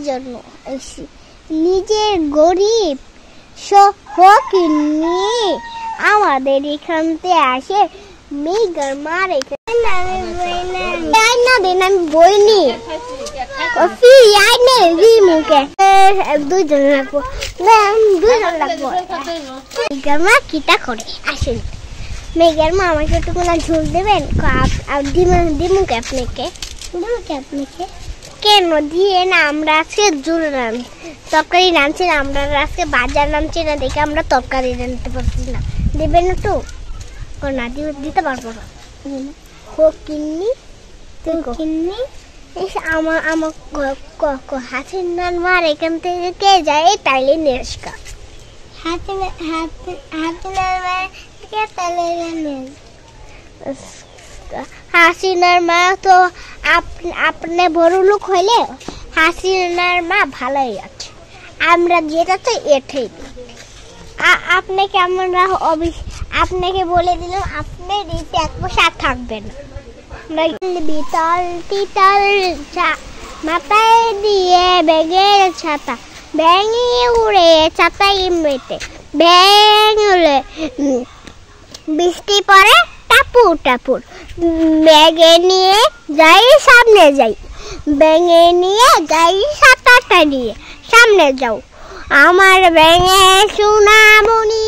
জন্য এসেছি। নিজের গরিব সহকিনি আমাদের এখান থেকে আসে মেঘের মার এখানে আমি বই নি মুখে দুইজন লাগবো মেঘের মা কিটা করে আসেন। মেঘের মা আমাকে একটু ঝোল দেবেন দিমুকে আপনাকে কেন দিয়ে না আমরা আজকে জোর তরকারি রাঁধছি না, আমরা আজকে বাজার নামছি না দেখে আমরা তরকারি রাঁধতে পারছি না। দেবেন না তো না দিতে পারবো না। আমার হাসিনার মার এখান থেকে কে যায় তাইলে নেশকা হাসিনার মা তো আপনি বড় লোক হইলে হাসিনার মা ভালোই আছে, আমরা যেটা তো এটাই। আপনাকে আমরা আপনাকে বলে দিলাম আপনি রীতি এক পয়সা থাকবেন না। বিতল তিতল মাথায় দিয়ে ব্যাগের ছাতা ব্যাঙে উড়ে ছাতাই মেতে ব্যাঙ উড়ে বৃষ্টি পড়ে টাপুর টাপুর ব্যাগে নিয়ে যাই সামনে যাই ব্যাঙে নিয়ে যাই ছাতাটা নিয়ে সামনে যাও। আমার ব্যাঙে সোনামণি